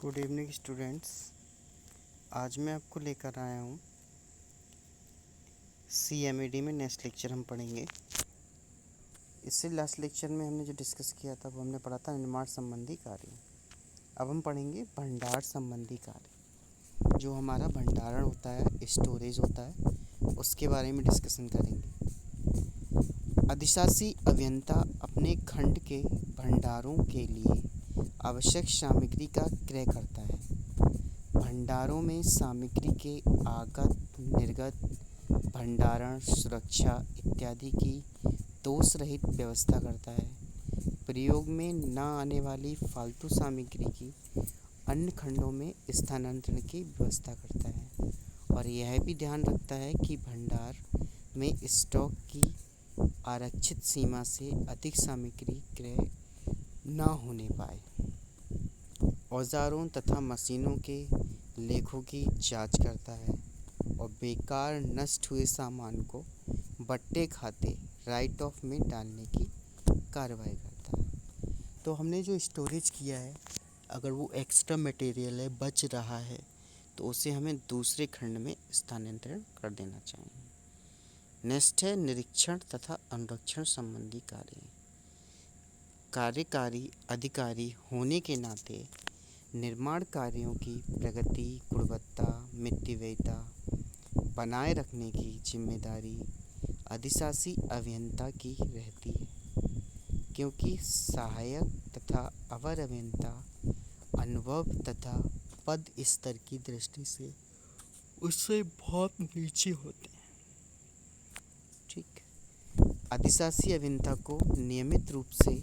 Good evening students. आज मैं आपको लेकर आया हूँ CMED में नेक्स्ट लेक्चर हम पढ़ेंगे। इससे लास्ट लेक्चर में हमने जो डिस्कस किया था वो हमने पढ़ा था निर्माण संबंधी कार्य। अब हम पढ़ेंगे भंडार संबंधी कार्य। जो हमारा भंडारण होता है, स्टोरेज होता है, उसके बारे में डिस्कशन करेंगे। अधिशासी अभियंता अपने खंड के भंडारों के लिए आवश्यक सामग्री का क्रय करता है। भंडारों में सामग्री के आगत निर्गत, भंडारण, सुरक्षा इत्यादि की दोष रहित व्यवस्था करता है। प्रयोग में न आने वाली फालतू सामग्री की अन्य खंडों में स्थानांतरण की व्यवस्था करता है और यह भी ध्यान रखता है कि भंडार में स्टॉक की आरक्षित सीमा से अधिक सामग्री क्रय न होने पाए। औजारों तथा मशीनों के लेखों की जांच करता है और बेकार नष्ट हुए सामान को बट्टे खाते राइट ऑफ में डालने की कार्रवाई करता है। तो हमने जो स्टोरेज किया है, अगर वो एक्स्ट्रा मटेरियल है, बच रहा है, तो उसे हमें दूसरे खंड में स्थानांतरण कर देना चाहिए। नेक्स्ट है निरीक्षण तथा अनुरक्षण संबंधी कार्य। कार्यकारी अधिकारी होने के नाते निर्माण कार्यों की प्रगति, गुणवत्ता, मितव्ययिता बनाए रखने की जिम्मेदारी अधिशासी अभियंता की रहती है, क्योंकि सहायक तथा अवर अभियंता अनुभव तथा पद स्तर की दृष्टि से उससे बहुत नीचे होते हैं। ठीक, अधिशासी अभियंता को नियमित रूप से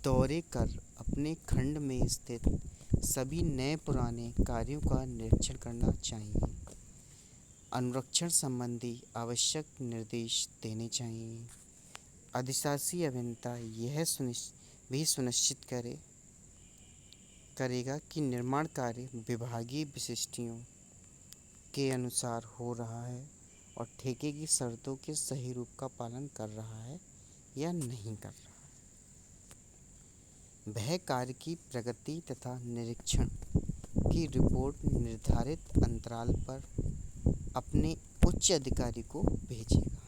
दौरे कर अपने खंड में स्थित सभी नए पुराने कार्यों का निरीक्षण करना चाहिए। अनुरक्षण संबंधी आवश्यक निर्देश देने चाहिए। अधिशासी अभियंता यह सुनिश्चित करेगा कि निर्माण कार्य विभागीय विशिष्टियों के अनुसार हो रहा है और ठेके की शर्तों के सही रूप का पालन कर रहा है या नहीं कर रहा। वह कार्य की प्रगति तथा निरीक्षण की रिपोर्ट निर्धारित अंतराल पर अपने उच्च अधिकारी को भेजेगा।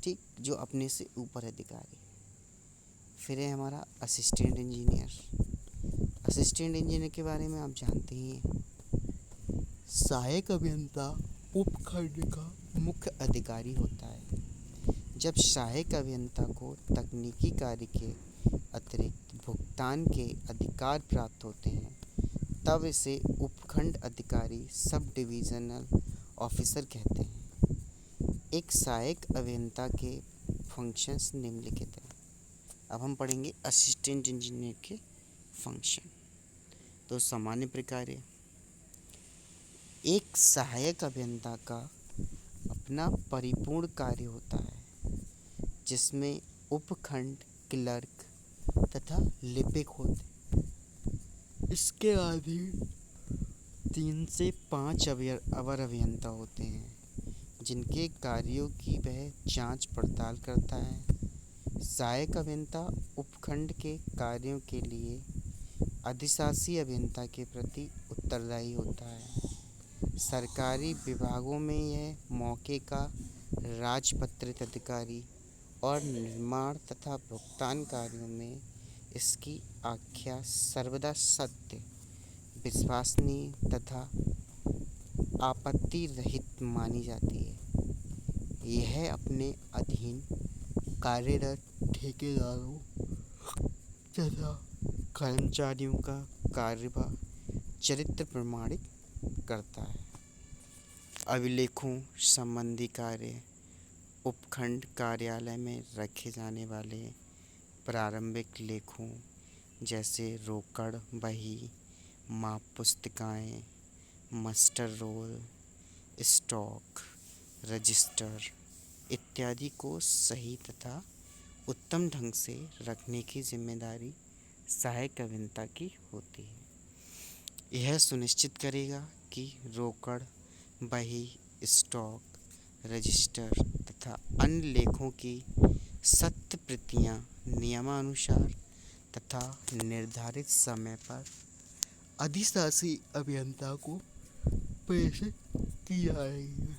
ठीक, जो अपने से ऊपर अधिकारी। फिर है हमारा असिस्टेंट इंजीनियर। असिस्टेंट इंजीनियर के बारे में आप जानते ही हैं। सहायक अभियंता उपखंड का मुख्य अधिकारी होता है। जब सहायक अभियंता को तकनीकी कार्य के अतिरिक्त भुगतान के अधिकार प्राप्त होते हैं, तब इसे उपखंड अधिकारी सब डिविजनल ऑफिसर कहते हैं। एक सहायक अभियंता के फंक्शंस निम्नलिखित हैं। अब हम पढ़ेंगे असिस्टेंट इंजीनियर के फंक्शन। तो सामान्य प्रकार है। एक सहायक अभियंता का अपना परिपूर्ण कार्य होता है, जिसमें उपखंड, क्लर्क तथा लिपिक होते। इसके अधीन 3 से 5 अवर अभियंता होते हैं, जिनके कार्यों की वह जांच पड़ताल करता है। सहायक अभियंता उपखंड के कार्यों के लिए अधिशासी अभियंता के प्रति उत्तरदायी होता है। सरकारी विभागों में यह मौके का राजपत्रित अधिकारी और निर्माण तथा भुगतान कार्यों में इसकी आख्या सर्वदा सत्य, विश्वसनीय तथा आपत्ति रहित मानी जाती है। यह अपने अधीन कार्यरत ठेकेदारों तथा कर्मचारियों का कार्यभार चरित्र प्रमाणित करता है। अभिलेखों संबंधी कार्य। उपखंड कार्यालय में रखे जाने वाले प्रारंभिक लेखों जैसे रोकड़, बही, माप पुस्तिकाएँ, मास्टर रोल, स्टॉक, रजिस्टर इत्यादि को सही तथा उत्तम ढंग से रखने की जिम्मेदारी सहायक अभियंता की होती है। यह सुनिश्चित करेगा कि रोकड़, बही, स्टॉक, रजिस्टर तथा अन्य लेखों की सत्य प्रतियां नियमानुसार तथा निर्धारित समय पर अधिशासी अभियंता को प्रेषित की जा रही है।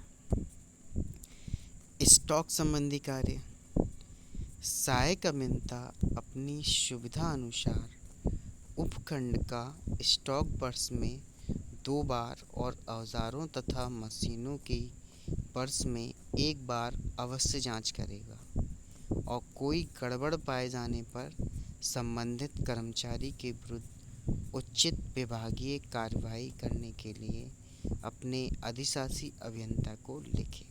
स्टॉक संबंधी कार्य। सहायक अभियंता अपनी सुविधा अनुसार उपखंड का स्टॉक वर्ष में 2 बार और औजारों तथा मशीनों की वर्ष में 1 बार अवश्य जांच करेगा और कोई गड़बड़ पाए जाने पर संबंधित कर्मचारी के विरुद्ध उचित विभागीय कार्रवाई करने के लिए अपने अधिशासी अभियंता को लिखेगा।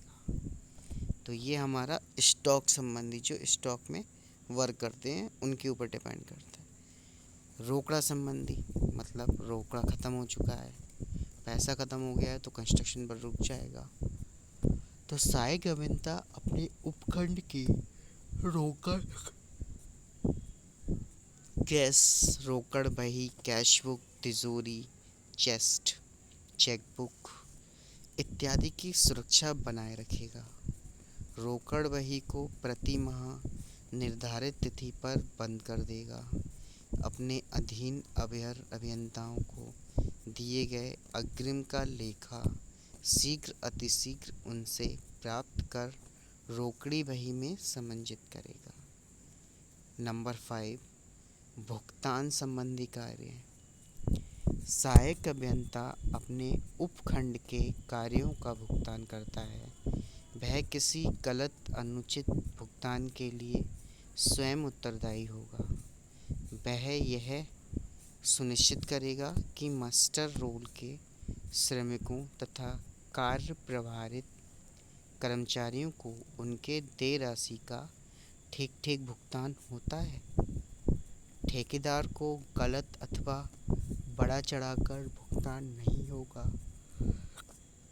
तो ये हमारा स्टॉक संबंधी, जो स्टॉक में वर्क करते हैं उनके ऊपर डिपेंड करता है। रोकड़ा संबंधी मतलब रोकड़ा ख़त्म हो चुका है, पैसा ख़त्म हो गया है तो कंस्ट्रक्शन पर रुक जाएगा। तो सहायक अभियंता अपने उपखंड की रोकड़, कैश, रोकड़ बही, कैश बुक, तिजोरी, चेस्ट, चेकबुक इत्यादि की सुरक्षा बनाए रखेगा। रोकड़ बही को प्रति माह निर्धारित तिथि पर बंद कर देगा। अपने अधीन अभियंताओं को दिए गए अग्रिम का लेखा शीघ्र अतिशीघ्र उनसे प्राप्त कर रोकड़ी बही में समंजित करेगा। नंबर 5, भुगतान संबंधी कार्य। सहायक अभियंता अपने उपखंड के कार्यों का भुगतान करता है। वह किसी गलत अनुचित भुगतान के लिए स्वयं उत्तरदायी होगा। वह यह सुनिश्चित करेगा कि मास्टर रोल के श्रमिकों तथा कार्य प्रभारित कर्मचारियों को उनके देय राशि का ठीक भुगतान होता है। ठेकेदार को गलत अथवा बढ़ा चढ़ाकर भुगतान नहीं होगा।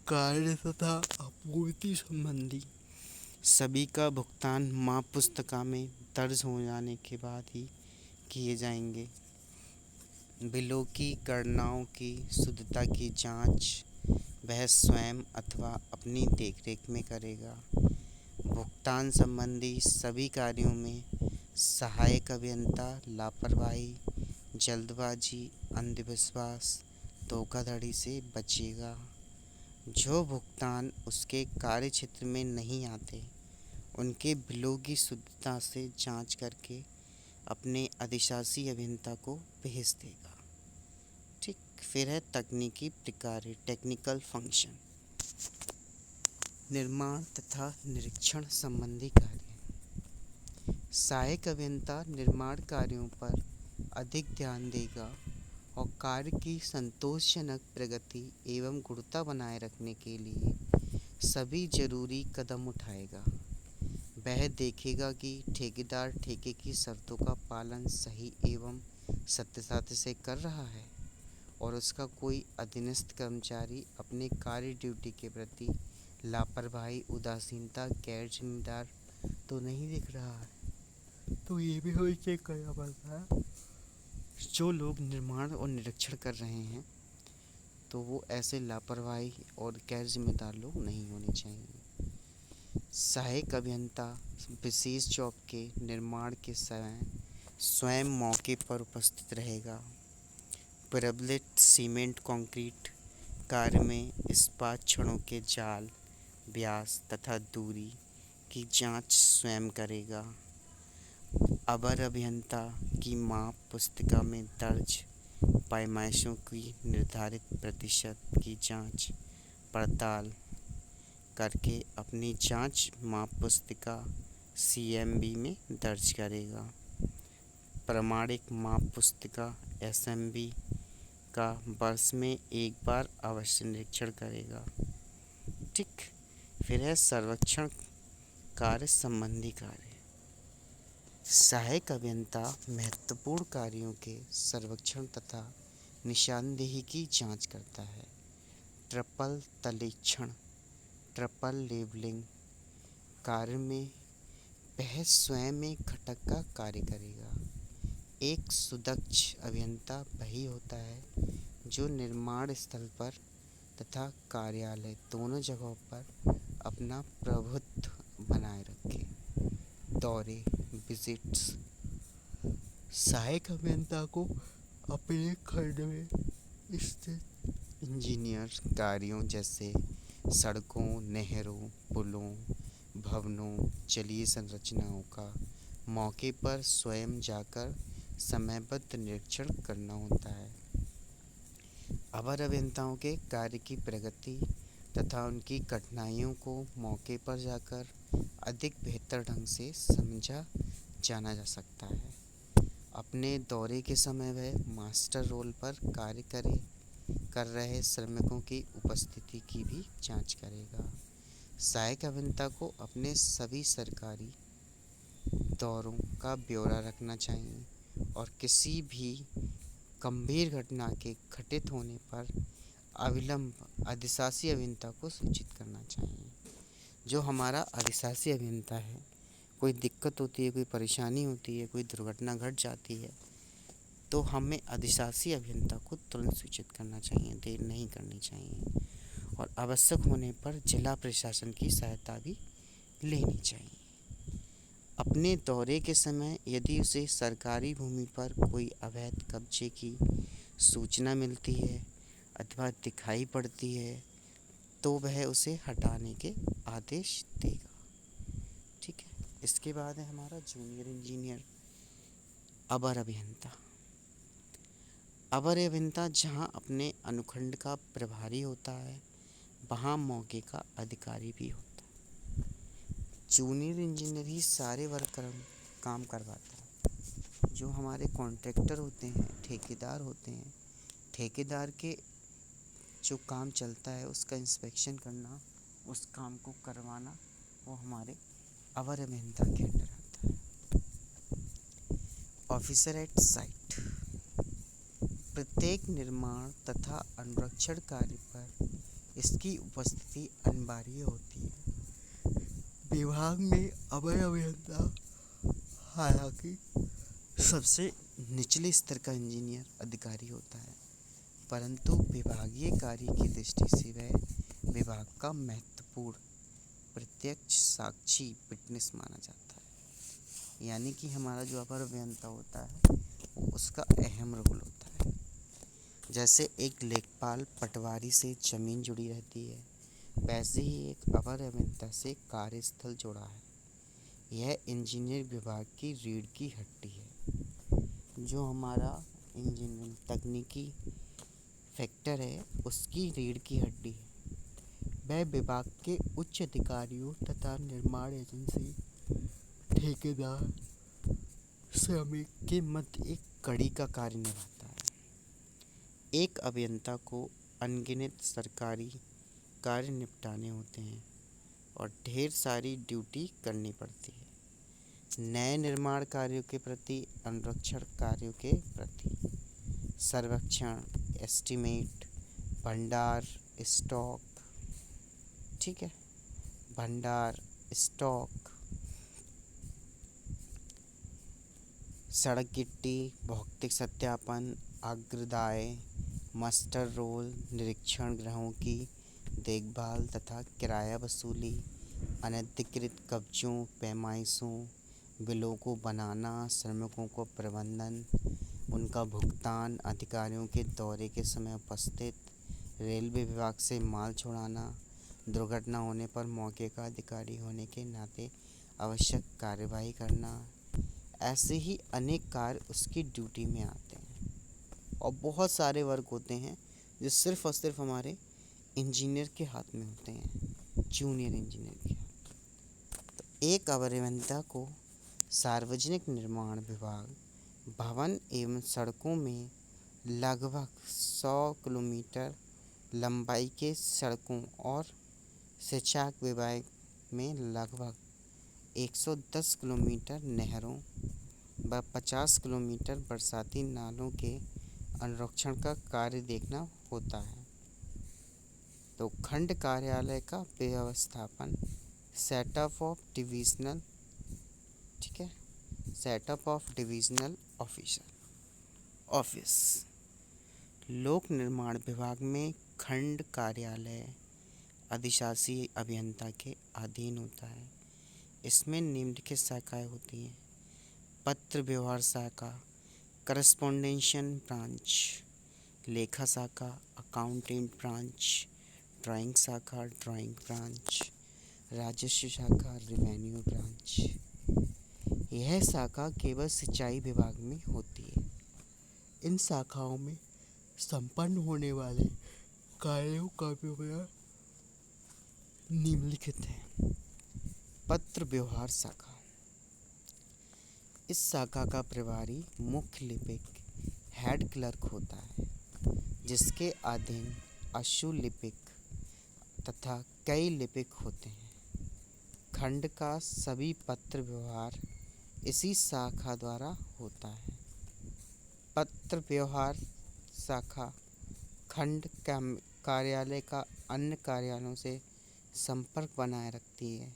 कार्य तथा आपूर्ति संबंधी सभी का भुगतान माप पुस्तिका में दर्ज हो जाने के बाद ही किए जाएंगे। बिलों की गणनाओं की शुद्धता की जांच वह स्वयं अथवा अपनी देखरेख में करेगा। भुगतान संबंधी सभी कार्यों में सहायक अभियंता लापरवाही, जल्दबाजी, अंधविश्वास, धोखाधड़ी से बचेगा। जो भुगतान उसके कार्य क्षेत्र में नहीं आते उनके बिलों की शुद्धता से जांच करके अपने अधिशासी अभियंता को भेज देगा। ठीक, फिर है तकनीकी प्रक्रिया, टेक्निकल फंक्शन। निर्माण तथा निरीक्षण संबंधी कार्य। सहायक अभियंता निर्माण कार्यों पर अधिक ध्यान देगा और कार्य की संतोषजनक प्रगति एवं गुणवत्ता बनाए रखने के लिए सभी जरूरी कदम उठाएगा। वह देखेगा कि ठेकेदार ठेके की शर्तों का पालन सही एवं सत्यता से कर रहा है और उसका कोई अधीनस्थ कर्मचारी अपने कार्य ड्यूटी के प्रति लापरवाही, उदासीनता, गैर जिम्मेदार तो नहीं दिख रहा है। तो ये भी हमें चेक करना पड़ता है। जो लोग निर्माण और निरीक्षण कर रहे हैं तो वो ऐसे लापरवाही और गैर जिम्मेदार लोग नहीं होने चाहिए। सहायक अभियंता विशेष जॉब के निर्माण के समय स्वयं मौके पर उपस्थित रहेगा। प्रबलित सीमेंट कंक्रीट कार्य में इस्पात छड़ों के जाल, व्यास तथा दूरी की जांच स्वयं करेगा। अवर अभियंता की माप पुस्तिका में दर्ज पैमाइशों की निर्धारित प्रतिशत की जांच पड़ताल करके अपनी जांच माप पुस्तिका CMB में दर्ज करेगा। प्रमाणिक माप पुस्तिका SMB का वर्ष में 1 बार अवश्य निरीक्षण करेगा। ठीक, फिर है सर्वेक्षण कार्य संबंधी कार्य। सहायक अभियंता महत्वपूर्ण कार्यों के सर्वेक्षण तथा निशानदेही की जांच करता है। ट्रिपल तलीक्षण, ट्रिपल लेबलिंग कार्य में वह स्वयं एक घटक का कार्य करेगा। एक सुदक्ष अभियंता वही होता है जो निर्माण स्थल पर तथा कार्यालय दोनों जगहों पर अपना प्रभुत्व बनाए रखे। दौरे, विजिट्स। सहायक अभियंता को अपने खंड में स्थित इंजीनियर कार्यों जैसे सड़कों, नहरों, पुलों, भवनों, जलीय संरचनाओं का मौके पर स्वयं जाकर समयबद्ध निरीक्षण करना होता है। अवर अभियंताओं के कार्य की प्रगति तथा उनकी कठिनाइयों को मौके पर जाकर अधिक बेहतर ढंग से समझा जाना जा सकता है। अपने दौरे के समय वह मास्टर रोल पर कार्य कर रहे श्रमिकों की उपस्थिति की भी जांच करेगा। सहायक अभियंता को अपने सभी सरकारी दौरों का ब्यौरा रखना चाहिए और किसी भी गंभीर घटना के घटित होने पर अविलंब अधिशासी अभियंता को सूचित करना चाहिए। जो हमारा अधिशासी अभियंता है, कोई दिक्कत होती है, कोई परेशानी होती है, कोई दुर्घटना घट जाती है, तो हमें अधिशासी अभियंता को तुरंत सूचित करना चाहिए, देर नहीं करनी चाहिए और आवश्यक होने पर जिला प्रशासन की सहायता भी लेनी चाहिए। अपने दौरे के समय यदि उसे सरकारी भूमि पर कोई अवैध कब्जे की सूचना मिलती है अथवा दिखाई पड़ती है तो वह उसे हटाने के आदेश देगा। ठीक है। इसके बाद है हमारा जूनियर इंजीनियर अवर अभियंता। अवर अभियंता जहां अपने अनुखंड का प्रभारी होता है वहां मौके का अधिकारी भी होता है। जूनियर इंजीनियर ही सारे वर्क काम करवाता है। जो हमारे कॉन्ट्रैक्टर होते हैं, ठेकेदार होते हैं, ठेकेदार के जो काम चलता है उसका इंस्पेक्शन करना, उस काम को करवाना, वो हमारे अवर अभियंता के अंडर आता है। Officer eight site. प्रत्येक निर्माण तथा अनुरक्षण कार्य पर इसकी उपस्थिति अनिवार्य होती है। विभाग में अवर अभियंता हालांकि सबसे निचले स्तर का इंजीनियर अधिकारी होता है, परंतु विभागीय कार्य की दृष्टि से वह विभाग का महत्वपूर्ण प्रत्यक्ष साक्षी विटनेस माना जाता है। यानी कि हमारा जो अपर अभियंता होता है वो उसका अहम रोल होता है। जैसे एक लेखपाल पटवारी से जमीन जुड़ी रहती है, वैसे ही एक अपर अभियंता से कार्यस्थल जुड़ा है। यह इंजीनियर विभाग की रीढ़ की हड्डी है। जो हमारा इंजीनियरिंग तकनीकी फैक्टर है उसकी रीढ़ की हड्डी है। वह विभाग के उच्च अधिकारियों तथा निर्माण एजेंसी, ठेकेदार, श्रमिक के मध्य एक कड़ी का कार्य निभाता है। एक अभियंता को अनगिनत सरकारी कार्य निपटाने होते हैं और ढेर सारी ड्यूटी करनी पड़ती है। नए निर्माण कार्यों के प्रति, अनुरक्षण कार्यों के प्रति, सर्वेक्षण, एस्टीमेट, भंडार, स्टॉक, ठीक है, भंडार, स्टॉक, सड़क गिट्टी, भौतिक सत्यापन, अग्रदाय, मास्टर रोल, निरीक्षण गृहों की देखभाल तथा किराया वसूली, अनधिकृत कब्जों, पैमाइशों, बिलों को बनाना, श्रमिकों को प्रबंधन, उनका भुगतान, अधिकारियों के दौरे के समय उपस्थित, रेलवे विभाग से माल छुड़ाना, दुर्घटना होने पर मौके का अधिकारी होने के नाते आवश्यक कार्यवाही करना। ऐसे ही अनेक कार्य उसकी ड्यूटी में आते हैं और बहुत सारे वर्क होते हैं जो सिर्फ और सिर्फ हमारे इंजीनियर के हाथ में होते हैं, जूनियर इंजीनियर के हाथ। तो एक अवर अभियंता को सार्वजनिक निर्माण विभाग भवन एवं सड़कों में लगभग 100 किलोमीटर लंबाई के सड़कों और सिंचाई विभाग में लगभग 110 किलोमीटर नहरों व 50 किलोमीटर बरसाती नालों के अनुरक्षण का कार्य देखना होता है। तो खंड कार्यालय का व्यवस्थापन, सेटअप ऑफ डिविजनल, ठीक है, सेटअप ऑफ डिविजनल ऑफिस। लोक निर्माण विभाग में खंड कार्यालय अधिशासी अभियंता के अधीन होता है। इसमें निम्नलिखित शाखाएं होती हैं: पत्र व्यवहार शाखा, करस्पॉन्डेंशन ब्रांच, लेखा शाखा अकाउंटेंट ब्रांच, ड्राइंग शाखा ड्राइंग ब्रांच, राजस्व शाखा रेवेन्यू ब्रांच। यह शाखा केवल सिंचाई विभाग में होती है। इन शाखाओं में संपन्न होने वाले कार्यों का विवरण निम्नलिखित है। पत्र व्यवहार शाखा। इस शाखा का प्रभारी मुख्य लिपिक हेड क्लर्क होता है, जिसके अधीन अशु लिपिक तथा कई लिपिक होते हैं। खंड का सभी पत्र व्यवहार इसी शाखा द्वारा होता है। पत्र व्यवहार शाखा खंड कार्यालय का अन्य कार्यालयों से संपर्क बनाए रखती है।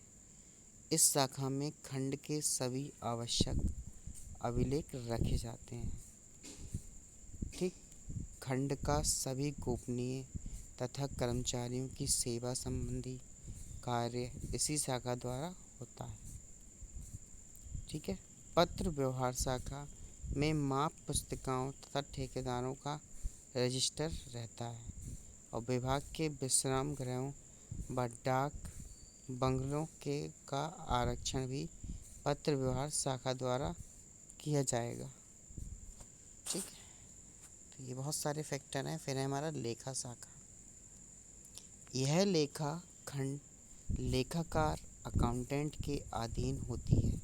इस शाखा में खंड के सभी आवश्यक अभिलेख रखे जाते हैं। ठीक, खंड का सभी गोपनीय तथा कर्मचारियों की सेवा संबंधी कार्य इसी शाखा द्वारा होता है। ठीक है। पत्र व्यवहार शाखा में माप पुस्तिकाओं तथा ठेकेदारों का रजिस्टर रहता है और विभाग के विश्राम गृहों व डाक बंगलों के का आरक्षण भी पत्र व्यवहार शाखा द्वारा किया जाएगा। ठीक है। तो ये बहुत सारे फैक्टर हैं। फिर है हमारा लेखा शाखा। यह लेखा खंड लेखाकार अकाउंटेंट के अधीन होती है।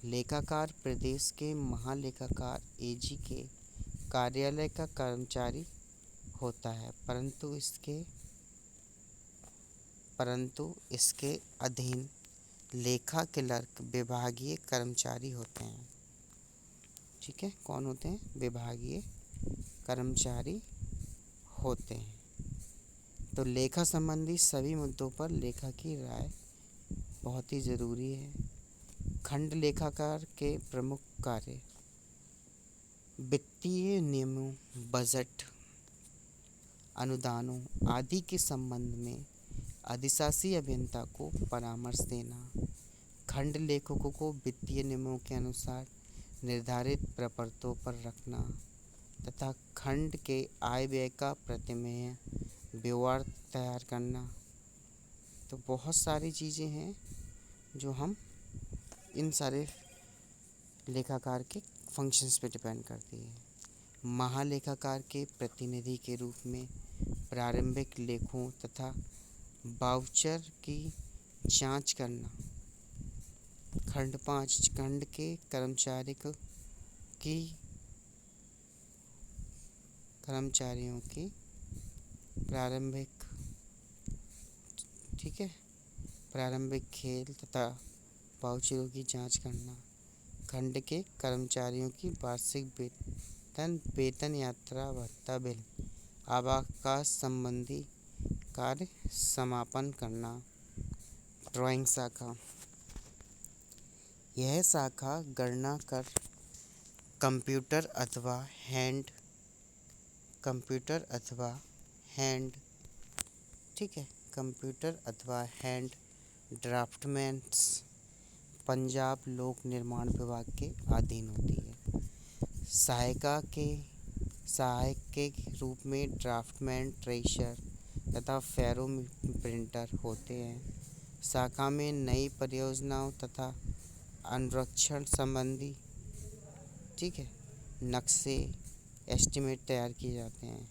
लेखाकार प्रदेश के महालेखाकार एजी के कार्यालय का कर्मचारी होता है, परंतु इसके अधीन लेखा क्लर्क विभागीय कर्मचारी होते हैं। ठीक है, कौन होते हैं? विभागीय कर्मचारी होते हैं। तो लेखा संबंधी सभी मुद्दों पर लेखा की राय बहुत ही ज़रूरी है। खंड लेखाकार के प्रमुख कार्य वित्तीय नियमों, बजट, अनुदानों आदि के संबंध में अधिशासी अभियंता को परामर्श देना, खंड लेखकों को वित्तीय नियमों के अनुसार निर्धारित प्रपत्रों पर रखना तथा खंड के आय व्यय का प्रतिमेय व्यवहार तैयार करना। तो बहुत सारी चीज़ें हैं जो हम इन सारे लेखाकार के फंक्शंस पे डिपेंड करती है। महालेखाकार के प्रतिनिधि के रूप में प्रारंभिक लेखों तथा वाउचर की जांच करना। खंड 5 खंड के कर्मचारियों की प्रारंभिक, ठीक है, प्रारंभिक खेल तथा वाउचरों की जांच करना। खंड के कर्मचारियों की वार्षिक वेतन यात्रा भत्ता बिल आवास संबंधी कार्य समापन करना। ड्राइंग शाखा। यह शाखा गणना कर कंप्यूटर अथवा हैंड ठीक है, कंप्यूटर अथवा हैंड ड्राफ्टमेंट्स पंजाब लोक निर्माण विभाग के अधीन होती है। सहायक के रूप में ड्राफ्टमैन, ट्रेशर तथा फेरो प्रिंटर होते हैं। शाखा में नई परियोजनाओं तथा अनुरक्षण संबंधी, ठीक है, नक्शे, एस्टीमेट तैयार किए जाते हैं।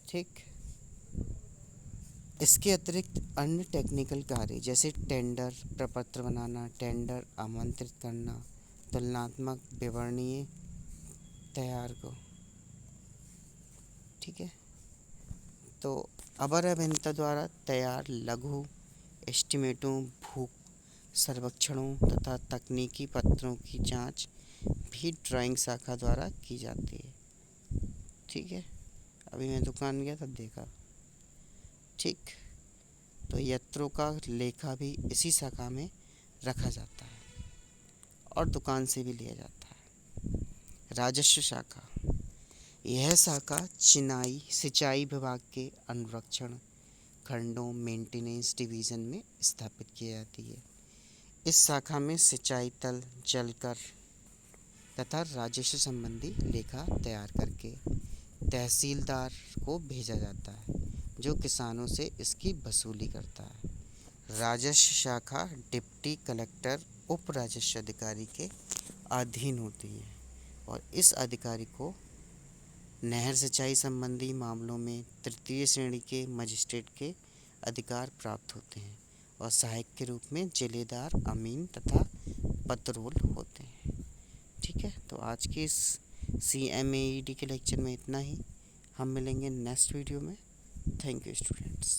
ठीक, इसके अतिरिक्त अन्य टेक्निकल कार्य जैसे टेंडर प्रपत्र बनाना, टेंडर आमंत्रित करना, तुलनात्मक विवरणीय तैयार को, ठीक है। तो अवर अभियंता द्वारा तैयार लघु एस्टीमेटों, भू सर्वेक्षणों तथा तकनीकी पत्रों की जांच भी ड्राइंग शाखा द्वारा की जाती है। ठीक है, अभी मैं दुकान गया तब देखा। ठीक, तो यंत्रों का लेखा भी इसी शाखा में रखा जाता है और दुकान से भी लिया जाता है। राजस्व शाखा। यह शाखा सिंचाई विभाग के अनुरक्षण खंडों मेंटेनेंस डिवीज़न में स्थापित की जाती है। इस शाखा में सिंचाई तल, जलकर तथा राजस्व संबंधी लेखा तैयार करके तहसीलदार को भेजा जाता है, जो किसानों से इसकी वसूली करता है। राजस्व शाखा डिप्टी कलेक्टर उप राजस्व अधिकारी के अधीन होती है और इस अधिकारी को नहर सिंचाई संबंधी मामलों में तृतीय श्रेणी के मजिस्ट्रेट के अधिकार प्राप्त होते हैं और सहायक के रूप में जिलेदार, अमीन तथा पतरोल होते हैं। ठीक है, तो आज के इस CMAED के लेक्चर में इतना ही। हम मिलेंगे नेक्स्ट वीडियो में। Thank you students.